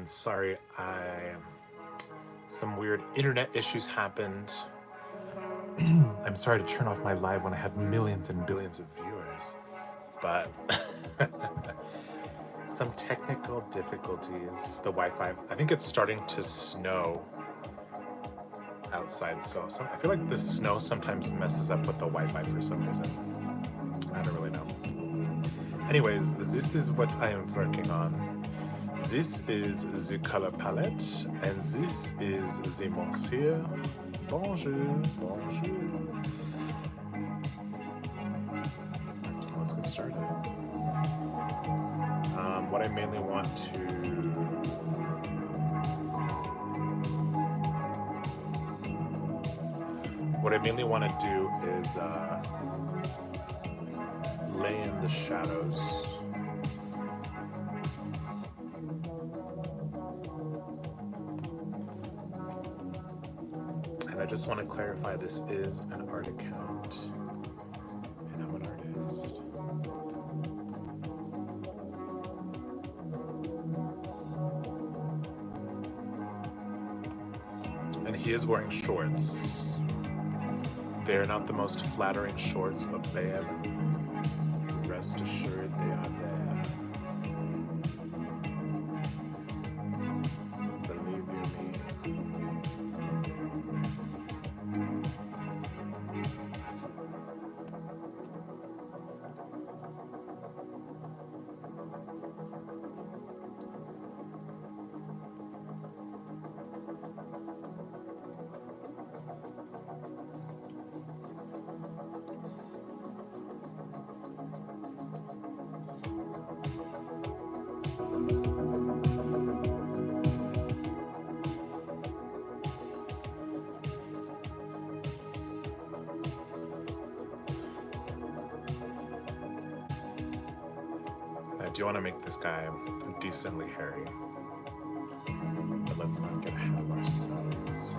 Sorry, some weird internet issues happened. I'm sorry to turn off my live when I had millions and billions of viewers, but some technical difficulties. The Wi-Fi, I think it's starting to snow outside, so I feel like the snow sometimes messes up with the Wi-Fi for some reason. I don't really know. Anyways, this is what I am working on. This is the color palette, and this is the monsieur. Bonjour, bonjour. Let's get started. What I mainly want to do is lay in the shadows. And I just want to clarify, this is an art account, and I'm an artist. And he is wearing shorts. They're not the most flattering shorts, but babe, rest assured they are there. Believe you me. I do want to make this guy decently hairy, but let's not get ahead of ourselves.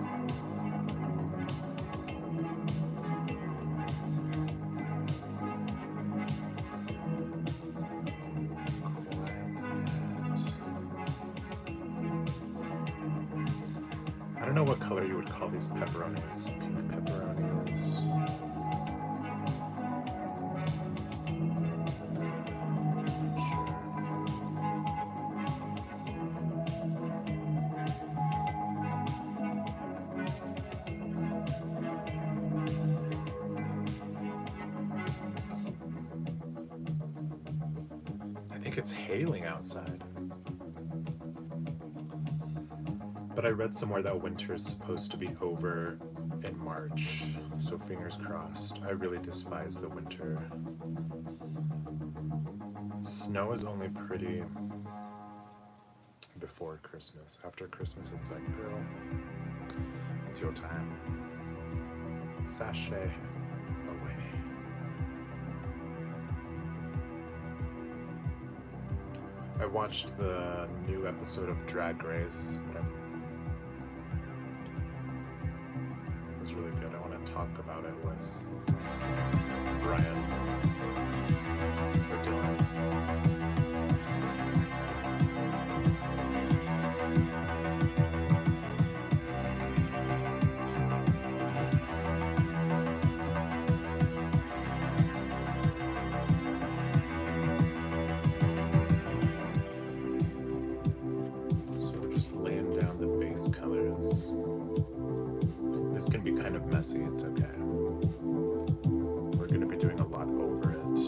I don't know what color you would call these pepperonis. Pink pepperonis. I think it's hailing outside. But I read somewhere that winter is supposed to be over in March, so fingers crossed. I really despise the winter. Snow is only pretty before Christmas. After Christmas, it's like, girl, it's your time. Sashay away. I watched the new episode of Drag Race, but it was really good. I want to talk about it with Brian or Dylan. Colors. This can be kind of messy, it's okay. We're going to be doing a lot over it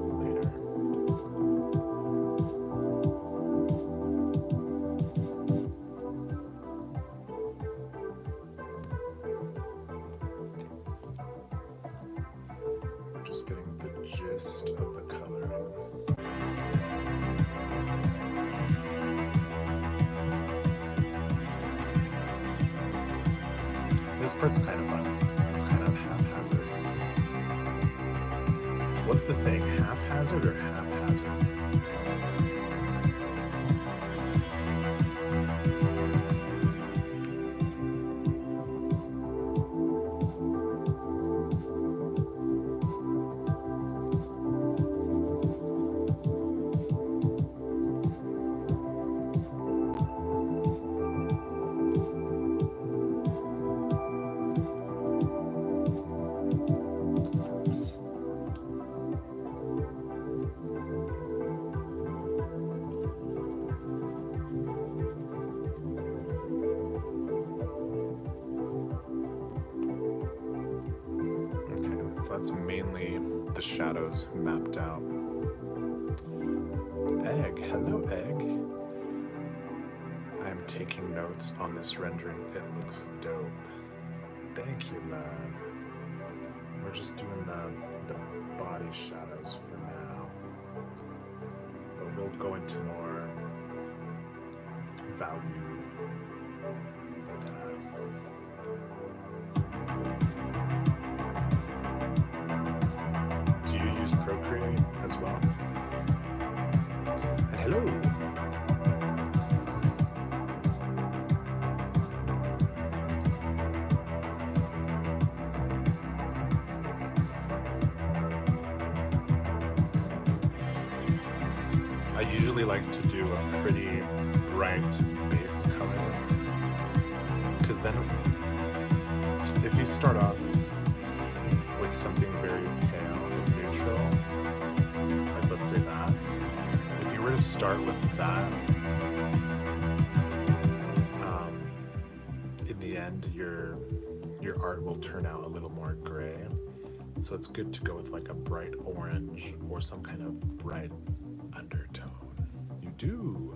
later. We're just getting the gist of the color. This part's kind of fun. It's kind of haphazard. What's the saying? Haphazard or haphazard? that's mainly the shadows mapped out. Egg, hello egg. I'm taking notes on this rendering. It looks dope. Thank you, love. We're just doing the body shadows for now. But we'll go into more value later. Do you use Procreate as well? And hello! I usually like to do a pretty bright base color, because then if you start off with something very pale and neutral, like let's say that, if you were to start with that, in the end your art will turn out a little more gray. So it's good to go with like a bright orange or some kind of bright undertone. You do.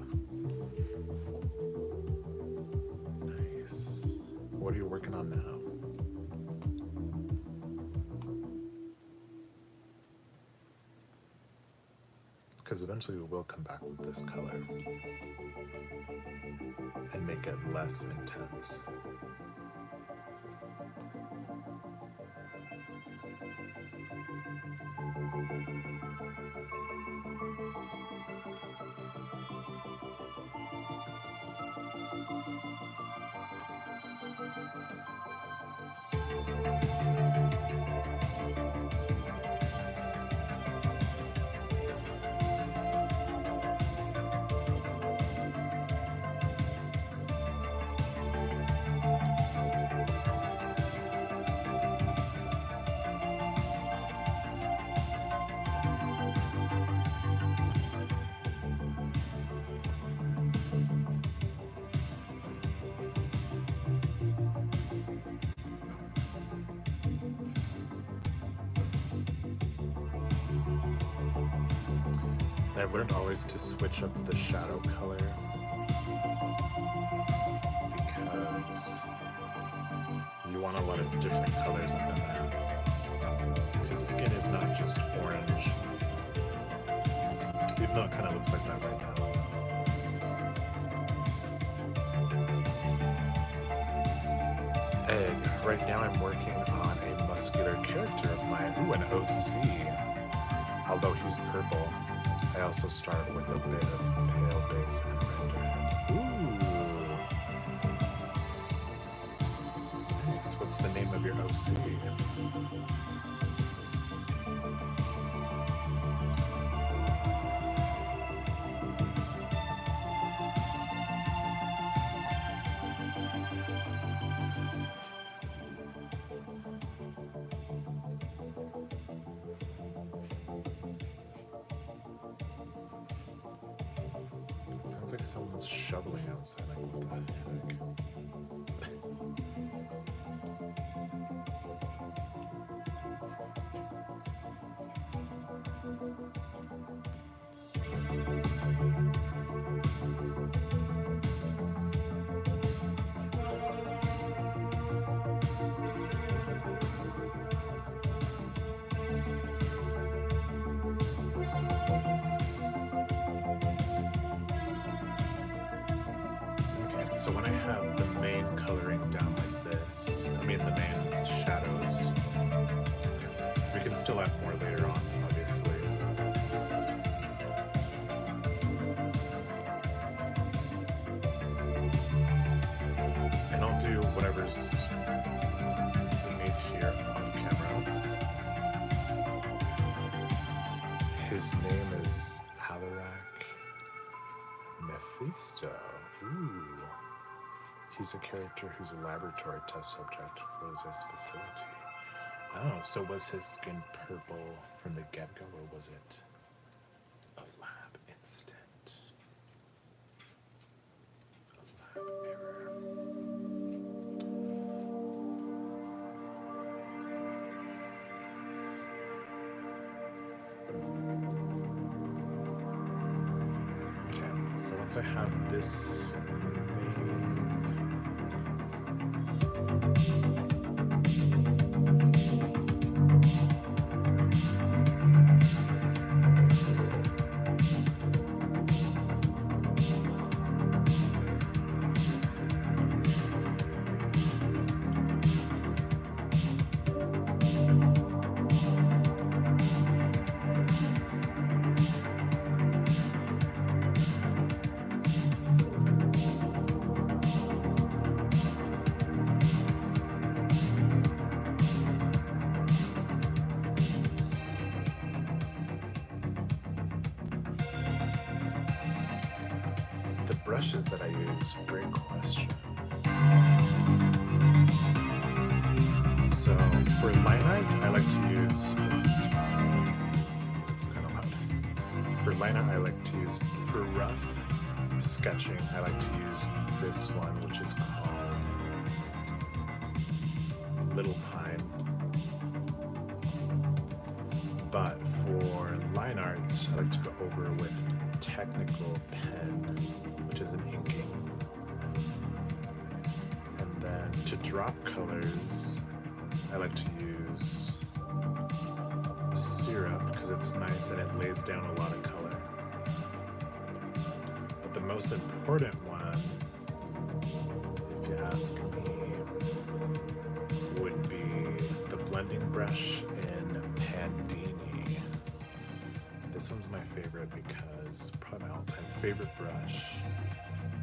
Nice. What are you working on now? Because eventually we will come back with this color and make it less intense. I've learned always to switch up the shadow color because you want a lot of different colors on the map. Because skin is not just orange, even though it kind of looks like that right now. Egg. Right now I'm working on a muscular character of mine. Ooh, an OC. Although he's purple. I also start with a bit of pale base and render. Ooh. Nice. What's the name of your OC? Sounds like someone's shoveling outside. Like, what the heck? So when I have the main coloring down like this, I mean the main shadows, we can still add more later on, obviously. And I'll do whatever's beneath here off camera. His name is Alarak Mephisto. Ooh. He's a character who's a laboratory test subject for this facility. Oh, so was his skin purple from the get-go, or was it a lab incident? A lab error. So once I have this made, the brushes that I use, great question. So for line art, I like to use, it's kind of loud. For line art, I like to use, for rough sketching, I like to use this one, which is called Little Pine. But for line art, I like to go over with Technical Pen, which is an inking. And then to drop colors, I like to use Syrup because it's nice and it lays down a lot of color. But the most important one, if you ask me, would be the blending brush in Pandini. This one's my favorite because probably my all-time favorite brush.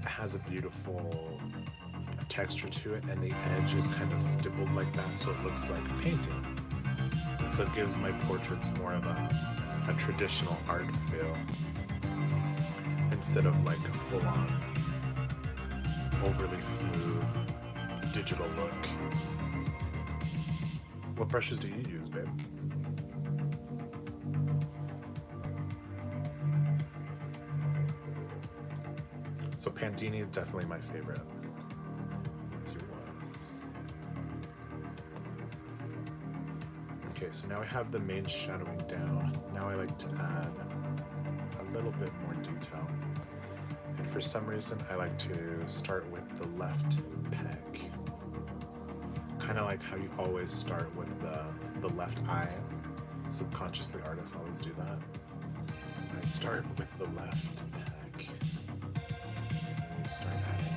It has a beautiful texture to it and the edge is kind of stippled like that, so it looks like a painting. So it gives my portraits more of a traditional art feel instead of like a full-on overly smooth digital look. What brushes do you use, babe? So Pandini is definitely my favorite. What's yours? Okay, so now I have the main shadowing down. Now I like to add a little bit more detail. And for some reason, I like to start with the left peg. Kind of like how you always start with the left eye. Subconsciously, artists always do that. I start with the left peg. And we start adding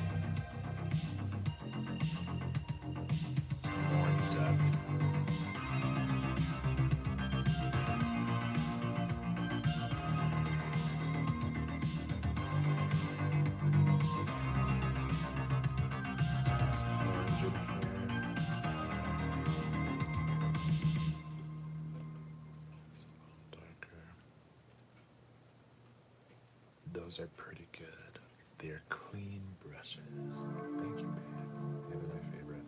more depth. Those are pretty good. They're clean brushes. Thank you, babe. They're my favorite.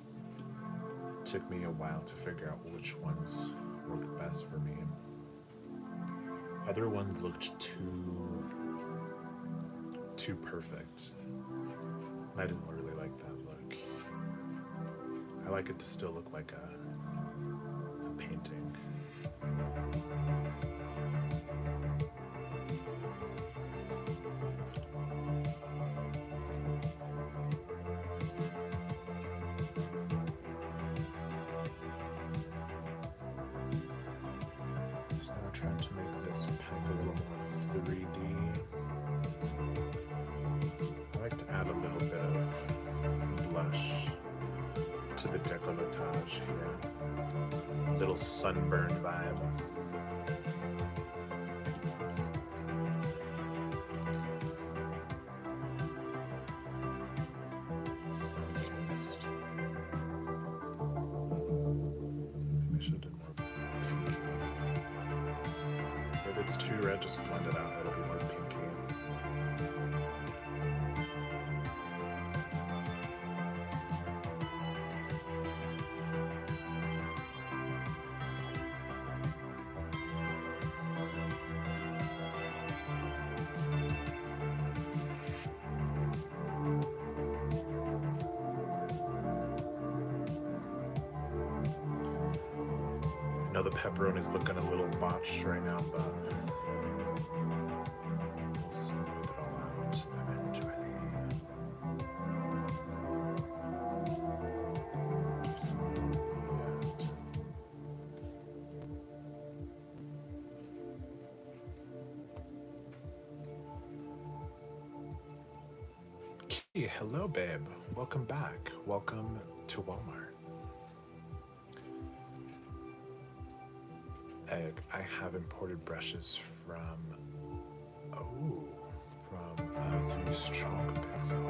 It took me a while to figure out which ones work best for me. Other ones looked too perfect. I didn't really like that look. I like it to still look like a painting. Trying to make this peg a little more 3D. I like to add a little bit of blush to the décolletage here. Little sunburn vibe. Sunkissed. Maybe I should have done more pinky. If it's too red, just blend it out. It'll be more pinky. I know the pepperoni is looking a little botched right now, but we'll smooth it all out. hello, babe. Welcome back. Welcome to Walmart. I have imported brushes from used chalk pencil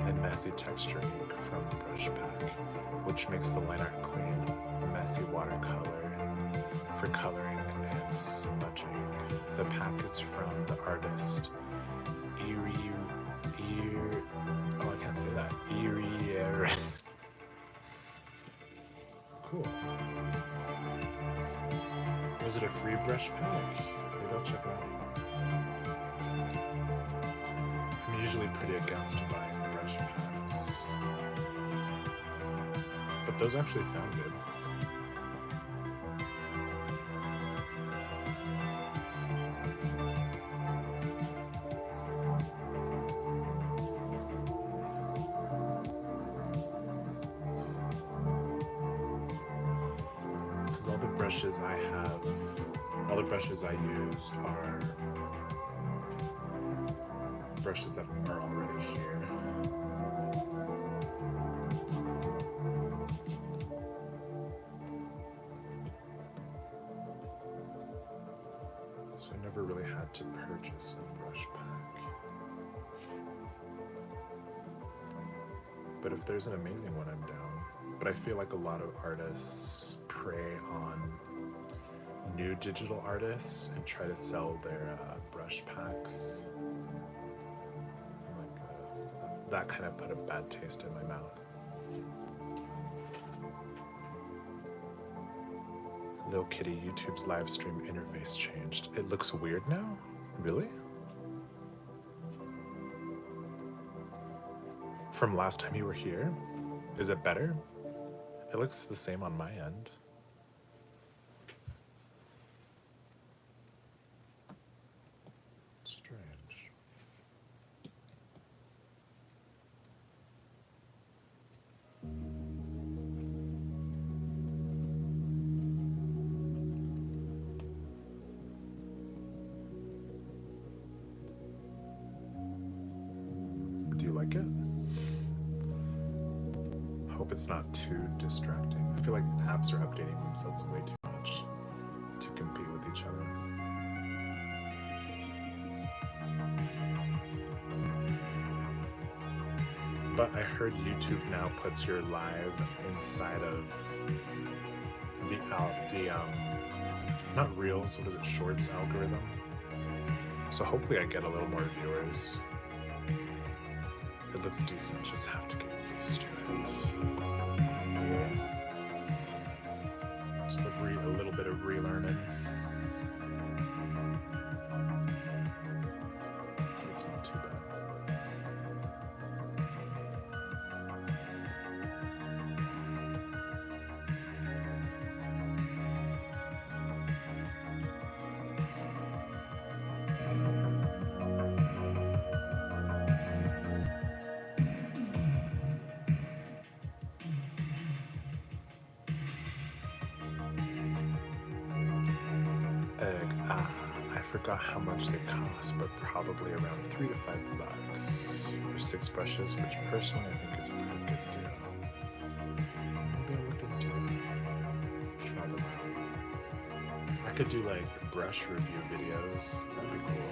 and messy texture ink from Brush Pack, which makes the line art clean. Messy watercolor for coloring and smudging. The pack is from the artist I can't say that. Cool. Was it a free brush pack? Maybe I'll check it out. I'm usually pretty against buying brush packs, but those actually sound good. Because all the brushes I use are brushes that are already here. So I never really had to purchase a brush pack. But if there's an amazing one, I'm down. But I feel like a lot of artists prey on new digital artists and try to sell their brush packs. That kind of put a bad taste in my mouth. Lil Kitty, YouTube's live stream interface changed. It looks weird now? Really? From last time you were here? Is it better? It looks the same on my end. Strange. Do you like it? Hope it's not too distracting. I feel like apps are updating themselves way too much to compete with each other. But I heard YouTube now puts your live inside of the not Reels, what is it, Shorts algorithm. So hopefully I get a little more viewers. It looks decent, just have to get used to it. Yeah. Just like a little bit of relearning. It's not too bad. I forgot how much they cost, but probably around $3 to $5 for 6 brushes, which personally I think is a pretty good deal. Maybe I'll look into it. Try them out. I could do like brush review videos. That'd be cool.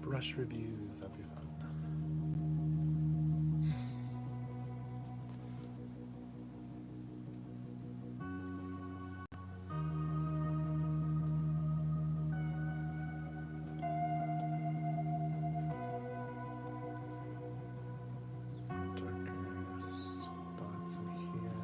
Brush reviews, that'd be fun. Darker spots in here.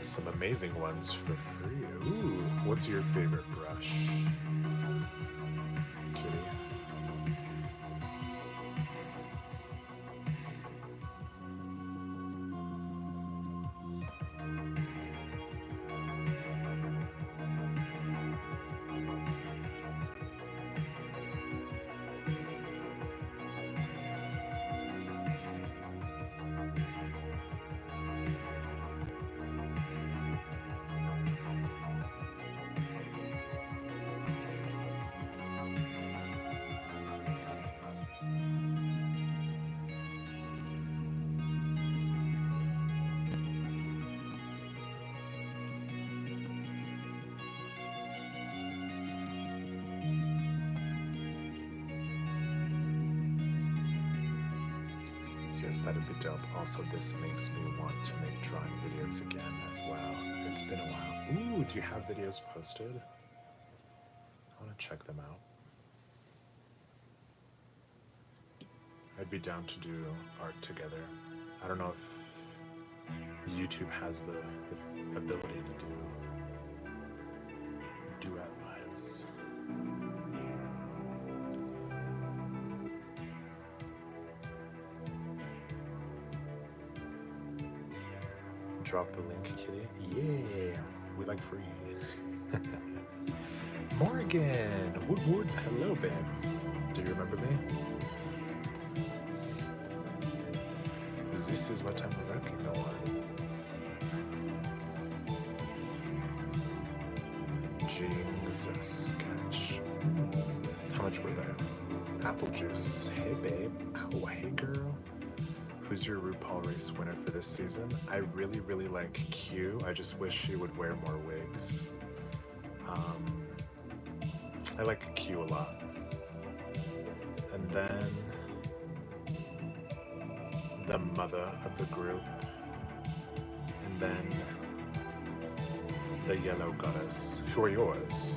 have some amazing ones for free. Ooh, what's your favorite brush? Kitty? Yes, that'd be dope. Also, this makes me want to make drawing videos again as well. It's been a while. Ooh, do you have videos posted? I want to check them out. I'd be down to do art together. I don't know if YouTube has the ability to do duet lives. Drop the link, Kitty. Yeah, we like free. Morgan, Woodwood, hello, babe. Do you remember me? This is what I'm working on. Jing's sketch. How much were they? Apple juice. Hey, babe. Ow, hey, girl. Who's your RuPaul race winner for this season? I really, really like Q. I just wish she would wear more wigs. I like Q a lot. And then the mother of the group. And then the yellow goddess. Who are yours?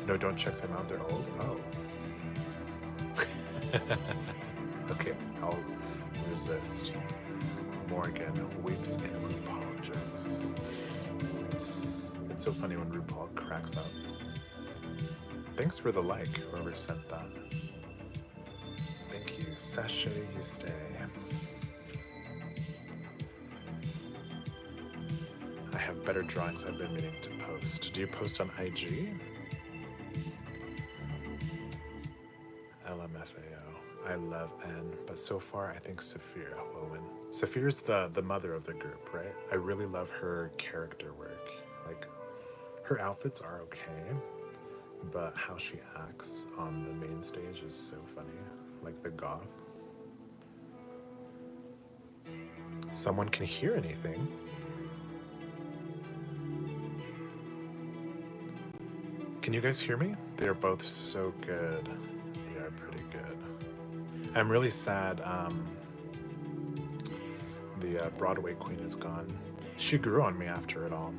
No, don't check them out. They're old. Oh. Okay, I'll resist. Morgan weeps in RuPaul jokes. It's so funny when RuPaul cracks up. Thanks for the like, whoever sent that. Thank you. Sashay, you stay. I have better drawings I've been meaning to post. Do you post on IG? LMFAO. I love N, but so far I think Saphira will win. Saphira's the mother of the group, right? I really love her character work. Like, her outfits are okay, but how she acts on the main stage is so funny. Like the goth. Someone can hear anything. Can you guys hear me? They're both so good. They are pretty good. I'm really sad the Broadway queen is gone. She grew on me after it all.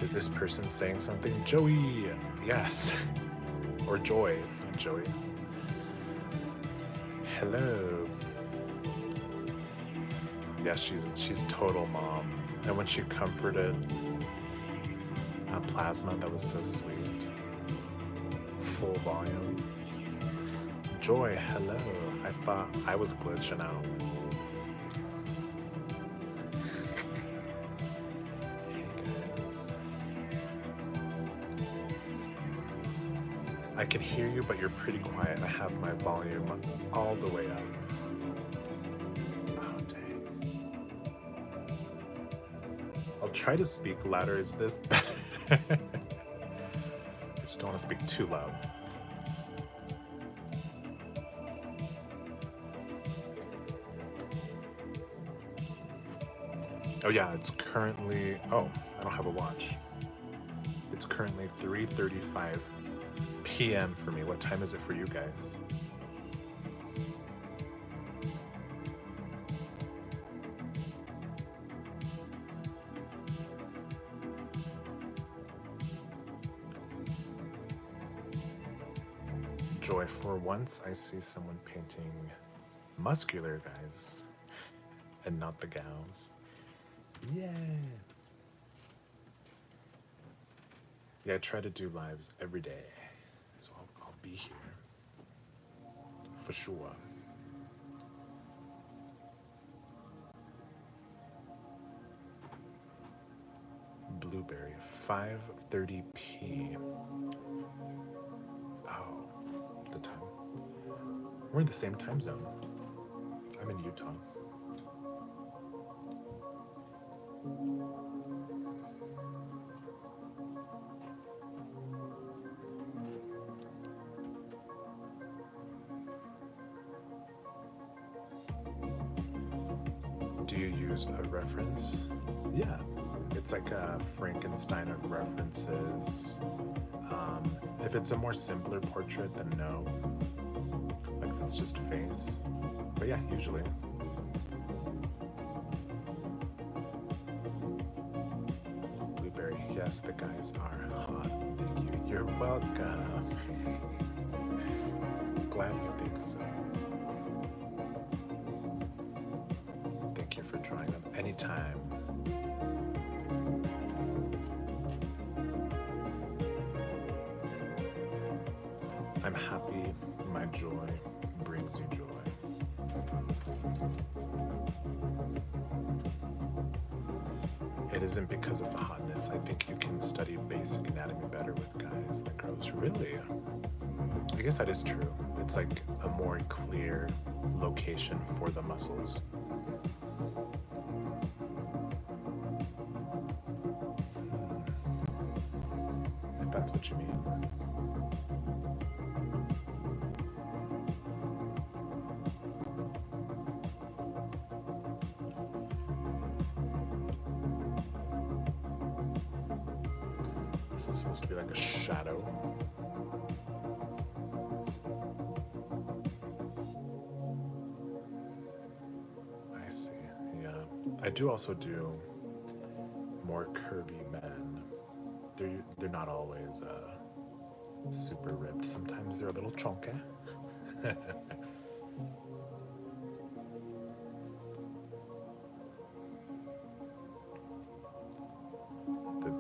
Is this person saying something? Joey! Yes. Or Joy, not Joey. Hello. Yeah, she's total mom. And when she comforted Plasma, that was so sweet. Full volume. Joy, hello. I thought I was glitching out. Hey guys. I can hear you, but you're pretty quiet. I have my volume all the way up. Oh, dang. I'll try to speak louder. Is this better? I just don't want to speak too loud. Oh yeah, it's currently, oh, I don't have a watch. It's currently 3:35 p.m. for me. What time is it for you guys? Joy, for once I see someone painting muscular guys. and not the gals. Yeah. Yeah, I try to do lives every day, so I'll be here for sure. Blueberry, 5:30 p. Oh, the time. We're in the same time zone. I'm in Utah. Do you use a reference? Yeah, it's like a Frankenstein of references. If it's a more simpler portrait, then no. Like if it's just face. But yeah, usually. Blueberry, yes, the guys are hot. Thank you. You're welcome. Glad you think so. Thank you for drawing them anytime. I'm happy my joy brings you joy. It isn't because of the hotness. I think you can study basic anatomy better with guys than girls. Really? I guess that is true. It's like a more clear location for the muscles. If that's what you mean. This is supposed to be like a shadow. I see, yeah. I do also do more curvy men. They're not always super ripped. Sometimes they're a little chunky. The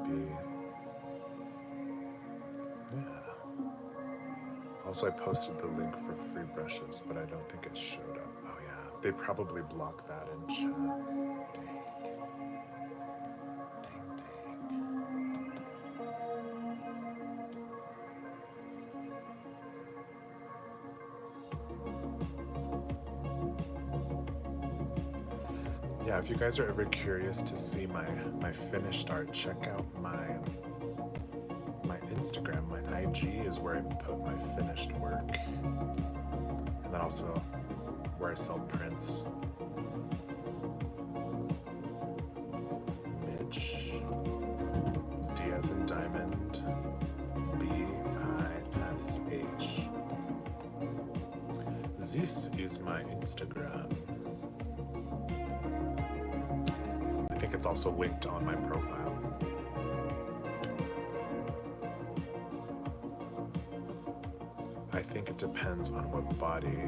bee. Yeah. Also, I posted the link for free brushes, but I don't think it showed up. Oh yeah, they probably blocked that in chat. Dang. Yeah, if you guys are ever curious to see my finished art, check out my Instagram. My IG is where I put my finished work, and then also where I sell prints. Mitch, D as in diamond, BISH. This is my Instagram. I think it's also linked on my profile. I think it depends on what body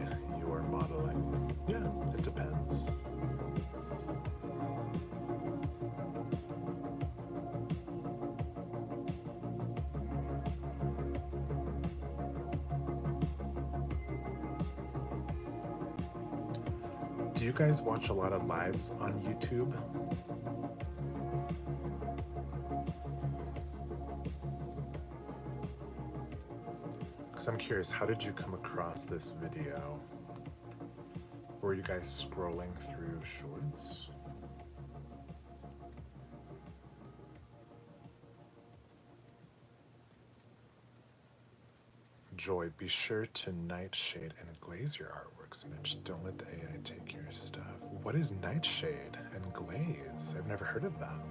you are modeling. Yeah, it depends. Do you guys watch a lot of lives on YouTube? I'm curious, how did you come across this video? Were you guys scrolling through shorts? Joy, be sure to nightshade and glaze your artworks, Mitch. Don't let the AI take your stuff. What is nightshade and glaze? I've never heard of that.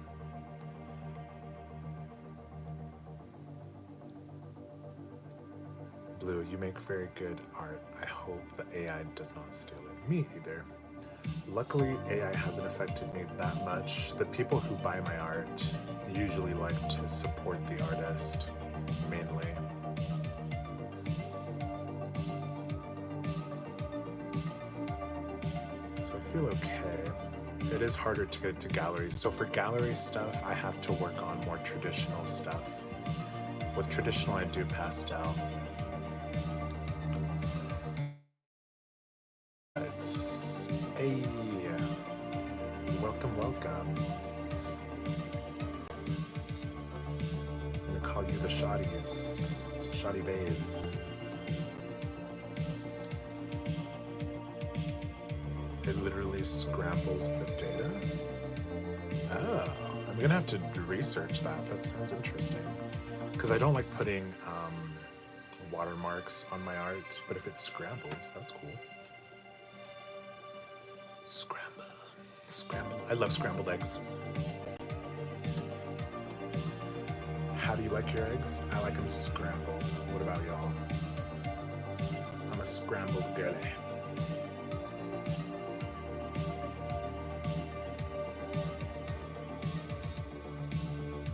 Blue, you make very good art. I hope the AI does not steal it. Me either. Luckily, AI hasn't affected me that much. The people who buy my art usually like to support the artist, mainly. So I feel okay. it is harder to get to galleries. So for gallery stuff, I have to work on more traditional stuff. With traditional, I do pastel. It's a welcome, welcome. I'm gonna call you the Shotties, Shotty Bays. It literally scrambles the data. Oh, I'm gonna have to research that. That sounds interesting. Because I don't like putting watermarks on my art, but if it scrambles, that's cool. Scramble, scramble. I love scrambled eggs. How do you like your eggs? I like them scrambled. What about y'all? I'm a scrambled girly.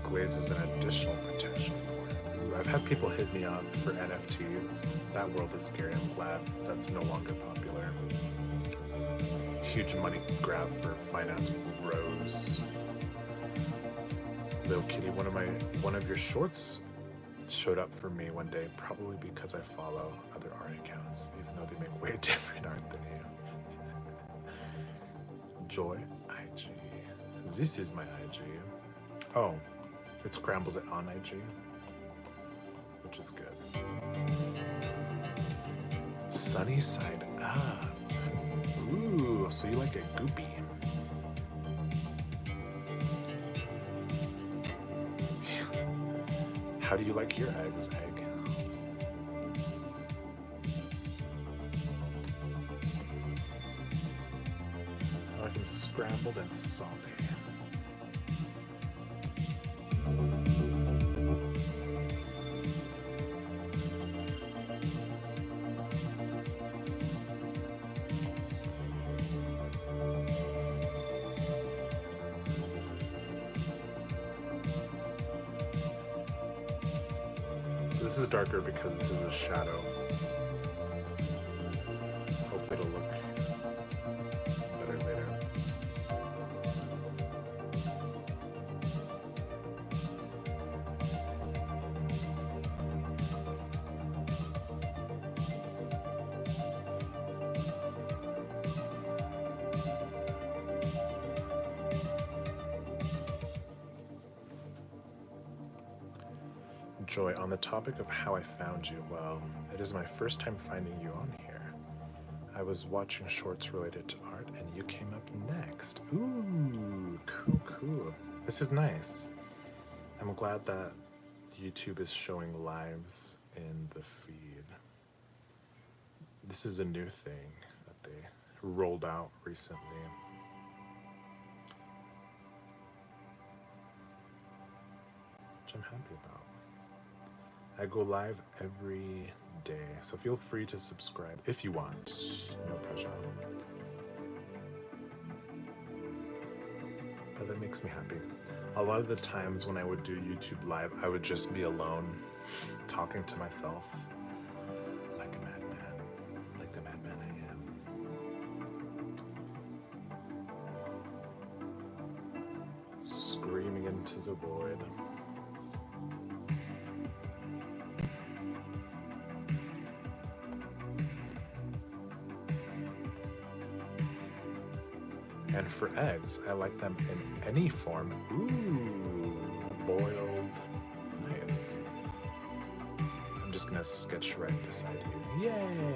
Glaze is an additional protection for it. Ooh, I've had people hit me up for NFTs. That world is scary. I'm glad that's no longer popular. Huge money grab for finance bros. Lil Kitty, one of your shorts showed up for me one day, probably because I follow other art accounts, even though they make way different art than you. Joy IG. This is my IG. Oh, it scrambles it on IG, which is good. Sunny side up. Ooh, so you like it goopy. How do you like your eggs, egg? I like them scrambled and salty. This is darker because this is a shadow. Hopefully it'll look better later. Joy, on the topic of how I found you, well, it is my first time finding you on here. I was watching shorts related to art and you came up next. Ooh, cool, cool. This is nice. I'm glad that YouTube is showing lives in the feed. This is a new thing that they rolled out recently. Which I'm happy about. I go live every day, so feel free to subscribe if you want. No pressure. But that makes me happy. A lot of the times when I would do YouTube live, I would just be alone, talking to myself, like a madman, like the madman I am. Screaming into the void. And for eggs, I like them in any form. Ooh, boiled. Nice. I'm just gonna sketch right beside you. Yay!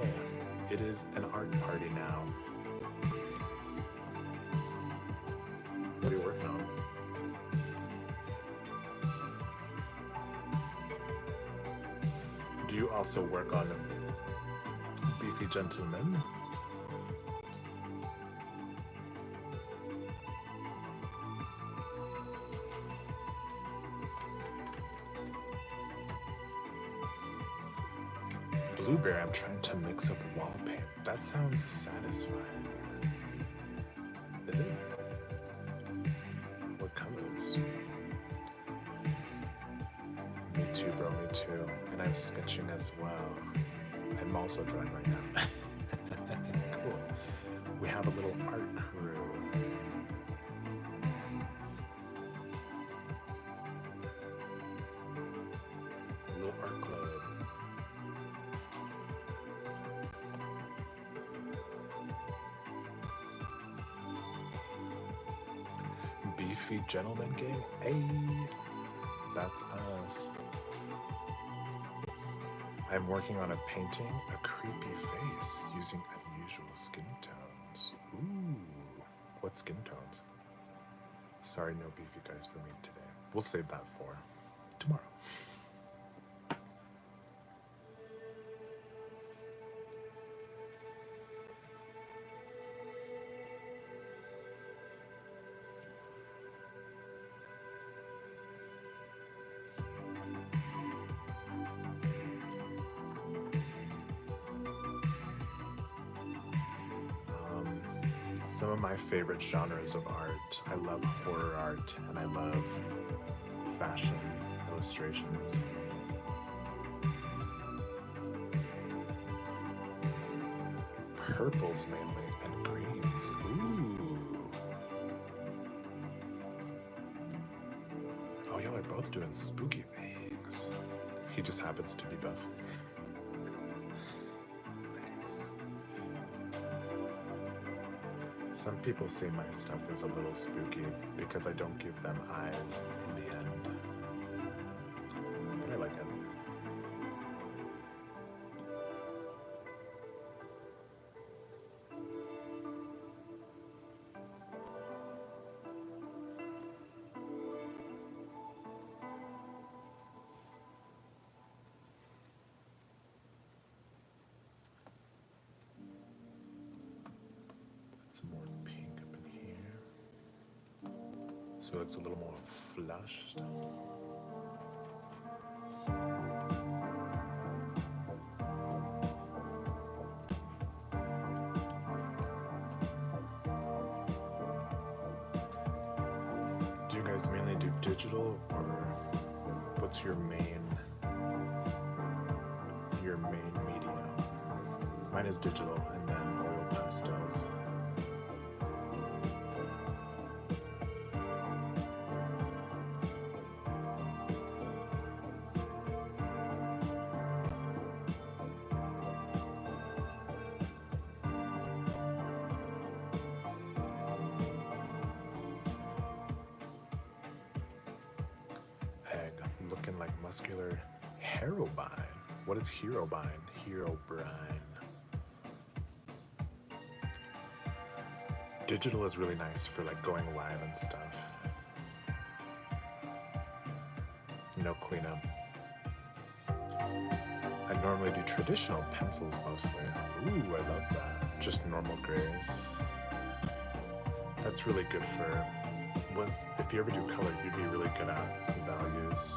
It is an art party now. What are you working on? Do you also work on Beefy Gentlemen? Blueberry, I'm trying to mix up wall paint. That sounds satisfying. Is it? What colors? Me too, bro, me too. And I'm sketching as well. I'm also drawing right now. Cool. We have a little art crew. beefy gentleman gang. Hey, that's us. I'm working on a painting a creepy face using unusual skin tones. Ooh, what skin tones? Sorry, no beefy guys for me today. We'll save that for tomorrow. Some of my favorite genres of art. I love horror art and I love fashion illustrations. Purples mainly and greens. Ooh. Oh, y'all are both doing spooky things. He just happens to be buff. Some people say my stuff is a little spooky because I don't give them eyes in the end. But I like it. Some more pink up in here. So it looks a little more flushed. Do you guys mainly do digital or what's your main medium? Mine is digital and then oil pastels. Looking like muscular Herobrine. What is Herobrine? Herobrine. Digital is really nice for like going live and stuff. No cleanup. I normally do traditional pencils mostly. Ooh, I love that. Just normal grays. That's really good for what if you ever do color, you'd be really good at values.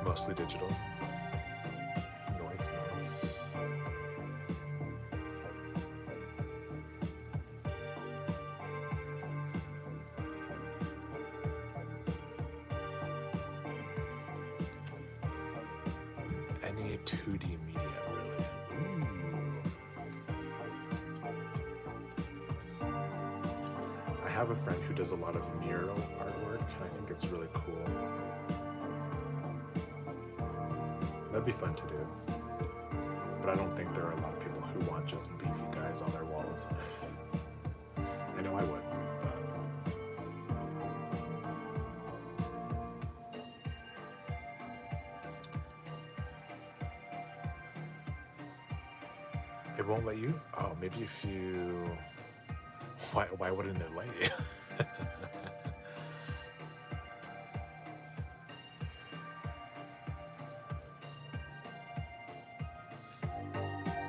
Mostly digital. Noise. Any 2D media, really. Ooh. I have a friend who does a lot of mural artwork, and I think it's really cool. That'd be fun to do. But I don't think there are a lot of people who want just beefy guys on their walls. I know I would. It won't let you? Oh, maybe if you... Why wouldn't it let you?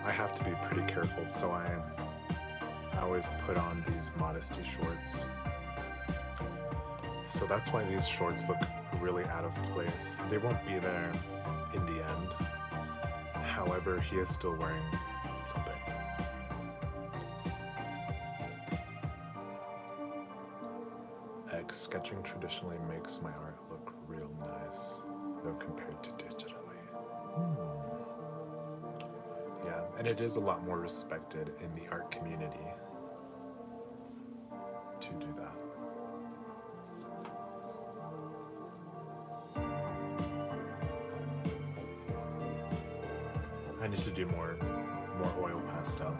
I have to be pretty careful, so I always put on these modesty shorts. So that's why these shorts look really out of place. They won't be there in the end. However, he is still wearing something. Sketching traditionally makes my art look real nice, though compared to digitally. Yeah, and it is a lot more respected in the art community to do that. I need to do more oil pastel.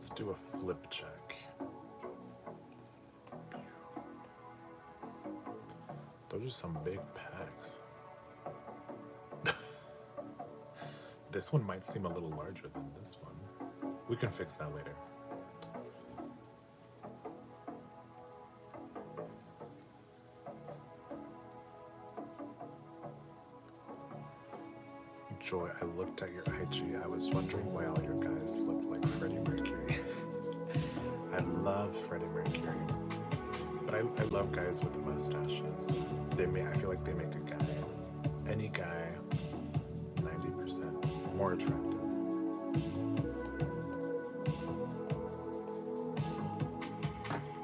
Let's do a flip check. Those are some big packs. This one might seem a little larger than this one. We can fix that later. Joy, I looked at your IG. I was wondering why all your guys look like Freddie Mercury. I love Freddie Mercury, but I love guys with mustaches. I feel like they make a guy, any guy, 90% more attractive.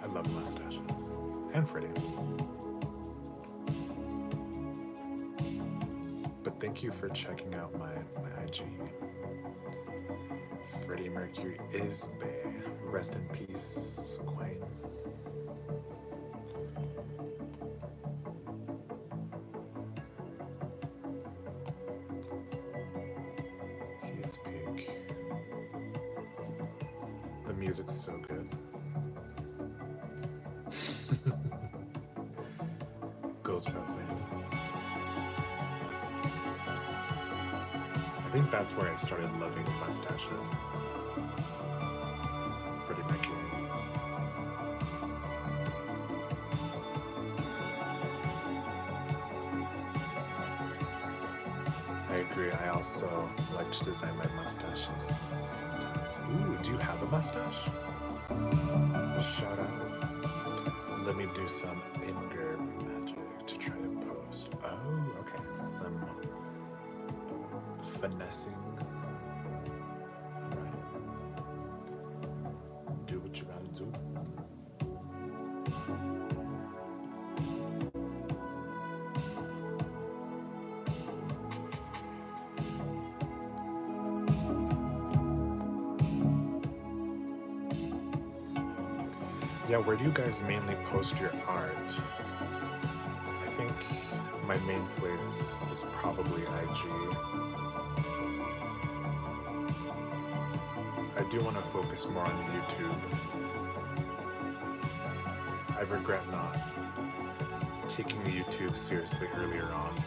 I love mustaches. And Freddie. But thank you for checking out my IG. Freddie Mercury is bae. Rest in peace, Queen. He is big. The music's so good. Goes without saying. I think that's where I started loving mustaches. Freddie Mercury. I agree. I also like to design my mustaches sometimes. Ooh, do you have a mustache? Shout out. Let me do some in-gear magic to try to post. Oh, okay. Some finessing. Right. Do what you gotta do. Yeah, where do you guys mainly post your art? I think my main place is probably IG. I do want to focus more on YouTube. I regret not taking YouTube seriously earlier on.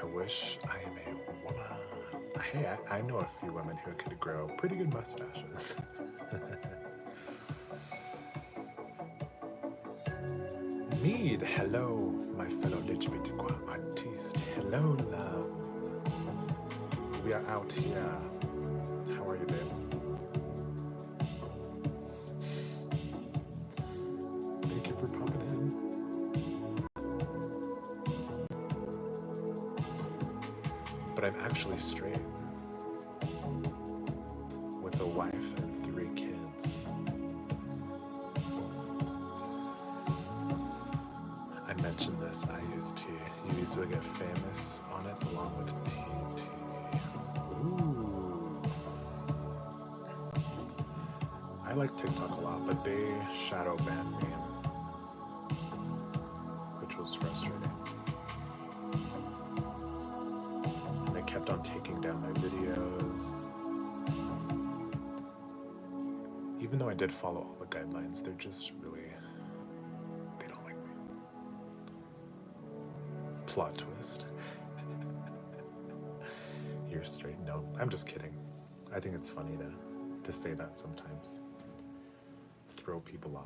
I wish I am a woman. Hey, I know a few women who could grow pretty good mustaches. Mead, hello, my fellow LGBTQ artist. Hello, love. We are out here. How are you, babe? Thank you for popping in. But I'm actually straight, with a wife and 3 kids. I mentioned this, I use tea. You usually get famous on it along with TT. Ooh. I like TikTok a lot, but they shadow banned me, which was frustrating. Kept on taking down my videos. Even though I did follow all the guidelines, they're just really, they don't like me. Plot twist. You're straight. No, I'm just kidding. I think it's funny to say that sometimes. Throw people off.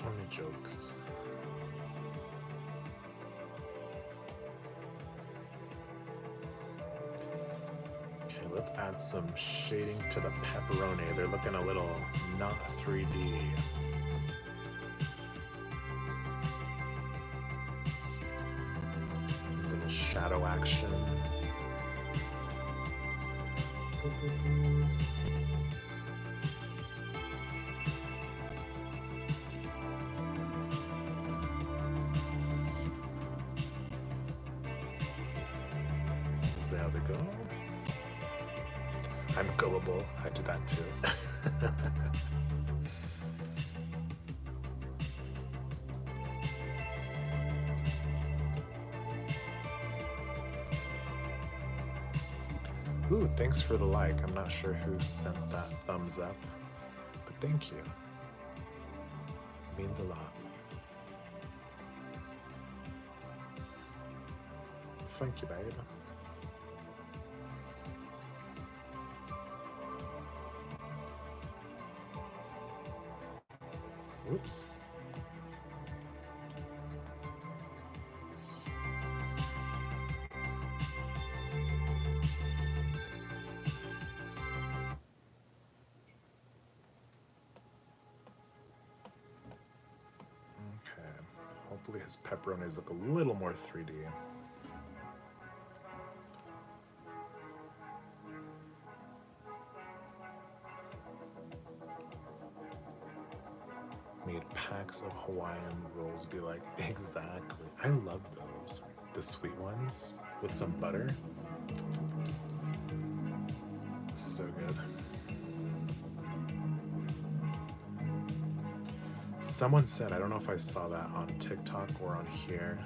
Only jokes. Okay, let's add some shading to the pepperoni. They're looking a little not 3D. A little shadow action. There we go. I'm gullible. I did that too. Ooh, thanks for the like. I'm not sure who sent that thumbs up, but thank you. It means a lot. Thank you, babe. Whoops. Okay. Hopefully his pepperonis look a little more 3D. Made packs of Hawaiian rolls be like, exactly. I love those. The sweet ones with some butter. So good. Someone said, I don't know if I saw that on TikTok or on here,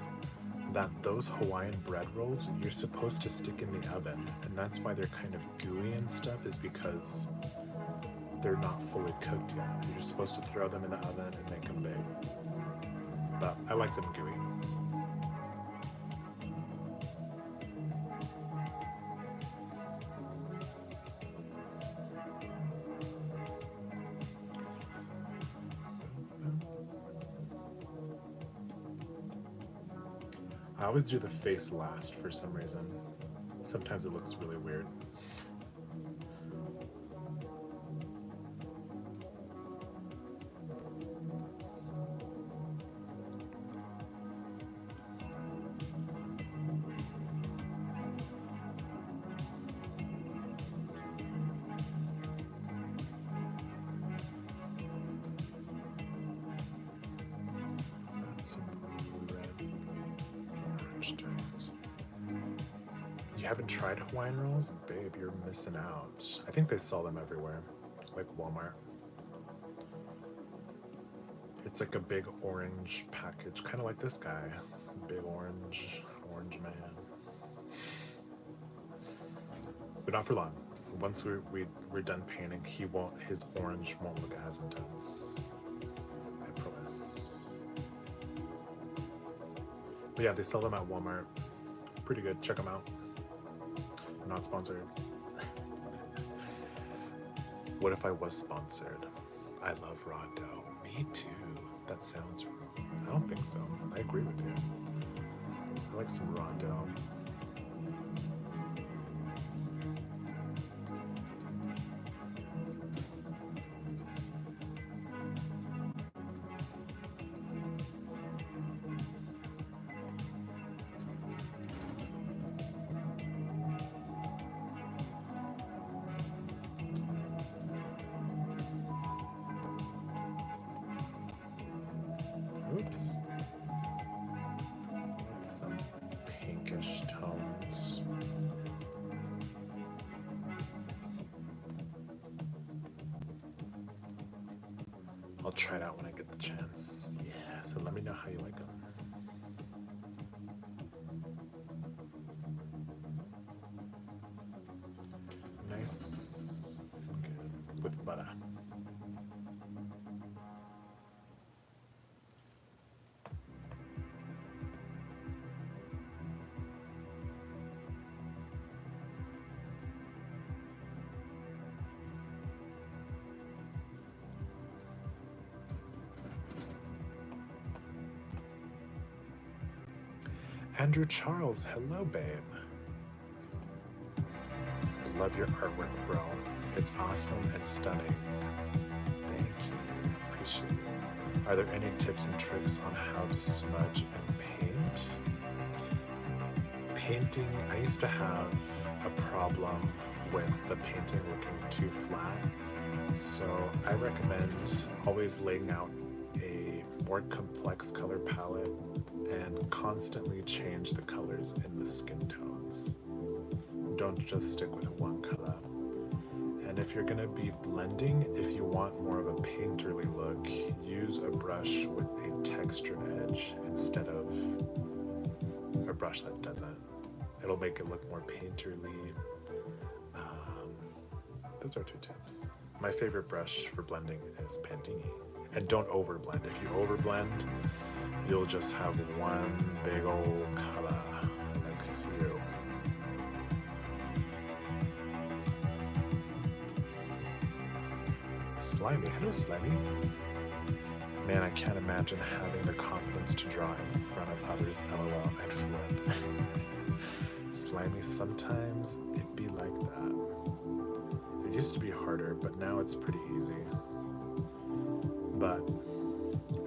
that those Hawaiian bread rolls, you're supposed to stick in the oven. And that's why they're kind of gooey and stuff, is because they're not fully cooked yet. You're supposed to throw them in the oven and make them big. But I like them gooey. I always do the face last for some reason. Sometimes it looks really weird. You haven't tried Hawaiian rolls? Babe, you're missing out. I think they sell them everywhere, like Walmart. It's like a big orange package, kind of like this guy. Big orange man. But not for long. Once we're done painting, his orange won't look as intense. I promise. But yeah, they sell them at Walmart. Pretty good, check them out. Not sponsored. What if I was sponsored? I love raw dough. Me too. That sounds wrong. I don't think so. I agree with you. I like some raw dough. Oops. That's some pinkish tones. I'll try it out when I get the chance. Yeah, so let me know how you like them. Nice. Good. With butter. Andrew Charles, hello, babe. love your artwork, bro. It's awesome and stunning. Thank you. Appreciate it. Are there any tips and tricks on how to smudge and paint? Painting, I used to have a problem with the painting looking too flat. So I recommend always laying out a more complex color palette and constantly change the colors in the skin tones. Don't just stick with one color. And if you're gonna be blending, if you want more of a painterly look, use a brush with a textured edge instead of a brush that doesn't. It'll make it look more painterly. Those are 2 tips. My favorite brush for blending is Pantini. And don't overblend. If you overblend, you'll just have one big old color like you. Slimy, hello Slimy. Man, I can't imagine having the confidence to draw in front of others. LOL, I'd flip. Slimy, sometimes it be like that. It used to be harder, but now it's pretty easy.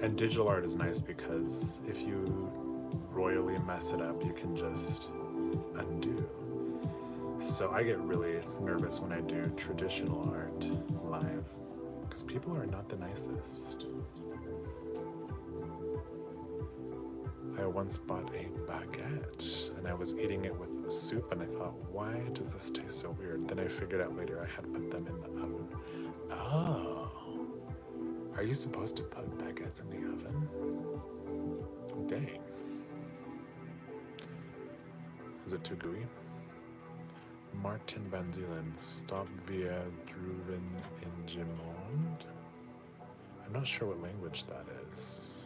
And digital art is nice because if you royally mess it up, you can just undo. So I get really nervous when I do traditional art live because people are not the nicest. I once bought a baguette and I was eating it with soup and I thought, why does this taste so weird? Then I figured out later I had put them in the oven. Oh. Are you supposed to put baguettes in the oven? Dang. Is it too gooey? Martin Van Zeeland, stop via Druven in Gemond. I'm not sure what language that is.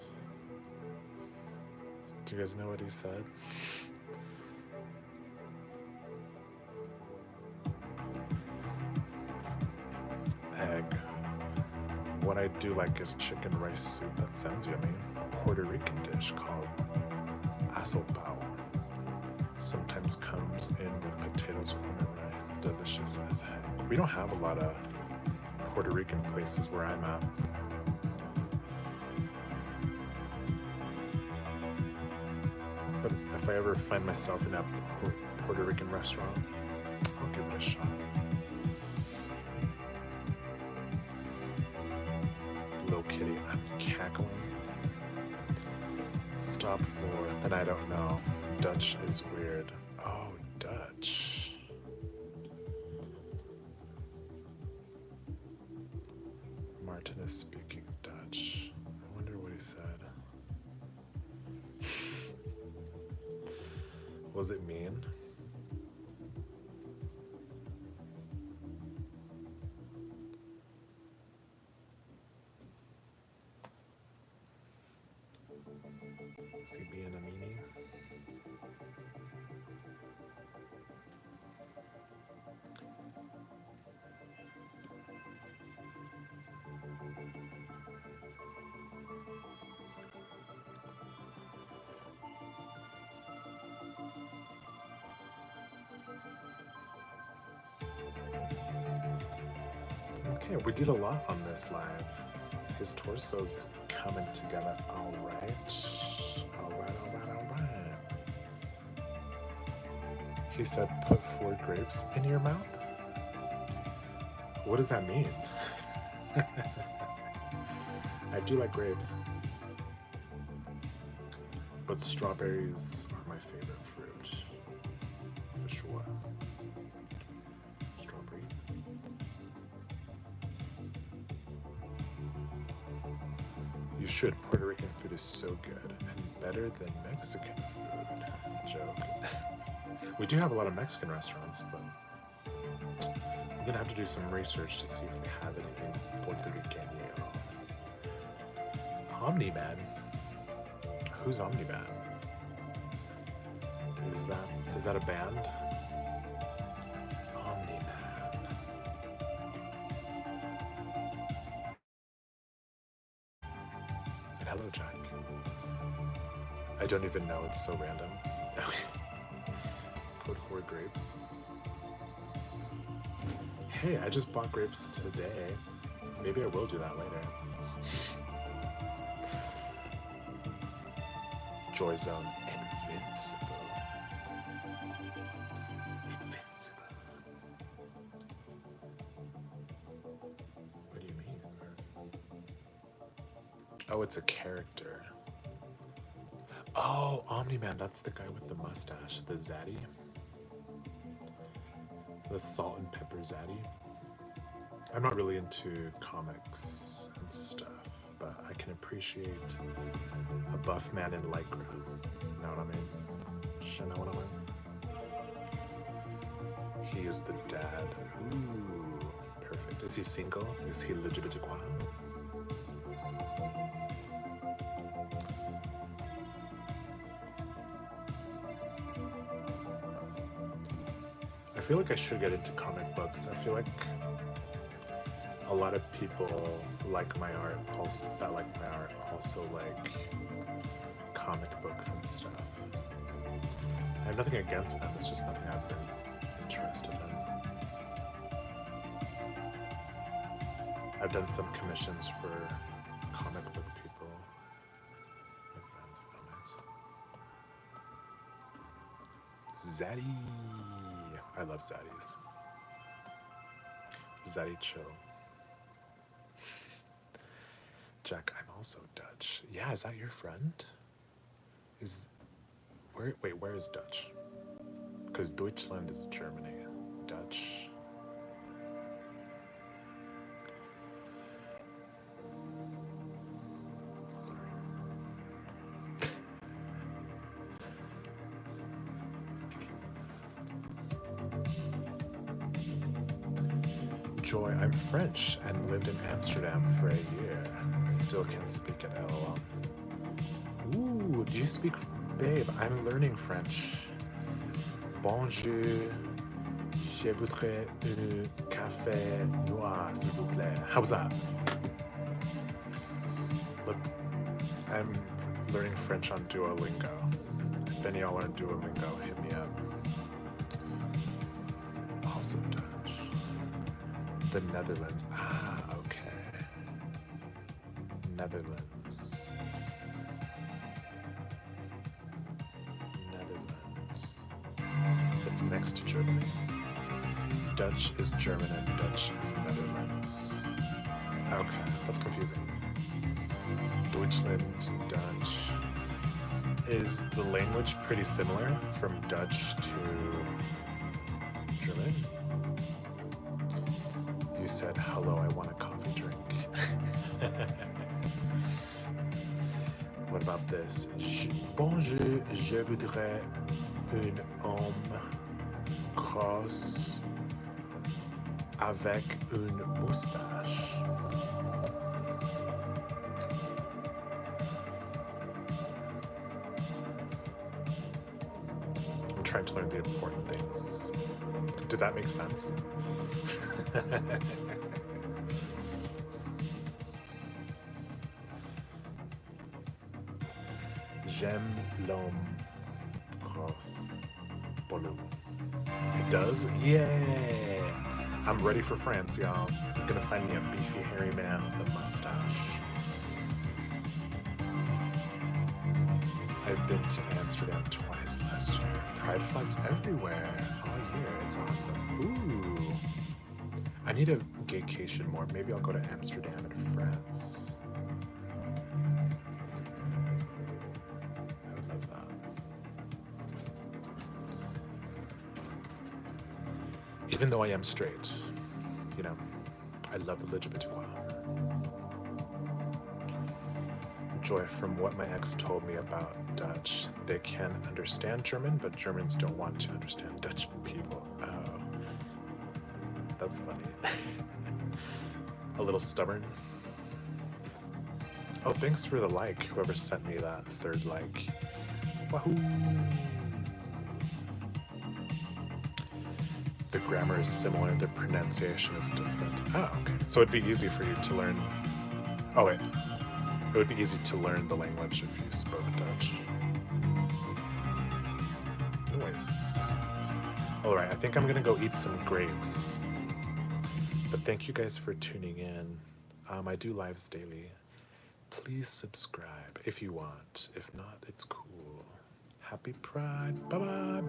Do you guys know what he said? Egg. What I do like is chicken rice soup. That sounds yummy. A Puerto Rican dish called asopao. Sometimes comes in with potatoes, corn, and rice. Delicious as heck. We don't have a lot of Puerto Rican places where I'm at. But if I ever find myself in a Puerto Rican restaurant, I'll give it a shot. Little kitty, I'm cackling. Stop for, then I don't know. Dutch is weird. Oh, Dutch. Martin is speaking Dutch. I wonder what he said. Was it mean? Was he being a meanie? Okay, we did a lot on this live. His torso's coming together all right. All right. He said, put 4 grapes in your mouth? What does that mean? I do like grapes. But strawberries are my favorite fruit. For sure. Strawberry. You should. Puerto Rican food is so good and better than Mexican food. Joke. We do have a lot of Mexican restaurants, but I'm gonna have to do some research to see if we have anything Puerto Rican. Omni-Man? Who's Omni-Man? Is that a band? Omni-Man. And hello, Jack. I don't even know, it's so random. Put 4 grapes. Hey, I just bought grapes today. Maybe I will do that later. Joy Zone. Invincible. Invincible. What do you mean? Oh, it's a character. Oh, Omni-Man, that's the guy with the mustache, the Zaddy. The salt and pepper Zaddy. I'm not really into comics and stuff, but I can appreciate a buff man in lycra. Know what I mean? You know what I mean? He is the dad. Ooh, perfect. Is he single? Is he LGBTQ? I feel like I should get into comic books. I feel like a lot of people like my art, also like comic books and stuff. I have nothing against them, it's just nothing I've been interested in. I've done some commissions for comic book people, like fans of comics. Zaddy! I love Zaddies. Zaddy chill. Jack, I'm also Dutch. Yeah, is that your friend? Where is Dutch? Because Deutschland is Germany. Dutch. Sorry. Joy, I'm French and lived in Amsterdam for a year. Still can't speak it, LOL. Ooh, do you speak? Babe, I'm learning French. Bonjour. Je voudrais un café noir, s'il vous plaît. How's that? Look, I'm learning French on Duolingo. If any of y'all want Duolingo, hit me up. Also Dutch. The Netherlands. Ah, okay. Netherlands. Netherlands. It's next to Germany. Dutch is German and Dutch is Netherlands. Okay, that's confusing. Deutschland, Dutch. Is the language pretty similar from Dutch to German? You said, hello, I want a coffee drink. What about this? Bonjour, je voudrais un homme gros avec une moustache. I'm trying to learn the important things. Did that make sense? J'aime l'homme gros bolu. It does? Yeah! I'm ready for France, y'all. I'm gonna find me a beefy, hairy man with a mustache. I've been to Amsterdam twice last year. Pride flags everywhere all year. It's awesome. Ooh. I need a gaycation more. Maybe I'll go to Amsterdam and France. I would love that. Even though I am straight, you know, I love the LGBTQ. Joy, from what my ex told me about Dutch, they can understand German, but Germans don't want to understand Dutch people. Oh, that's funny. A little stubborn. Oh, thanks for the like, whoever sent me that third like. Wahoo! The grammar is similar, the pronunciation is different. Oh, okay. So it'd be easy for you to learn. Oh, wait. It would be easy to learn the language if you spoke Dutch. Nice. Alright, I think I'm gonna go eat some grapes. But thank you guys for tuning in. I do lives daily. Please subscribe if you want. If not, it's cool. Happy Pride. Bye bye.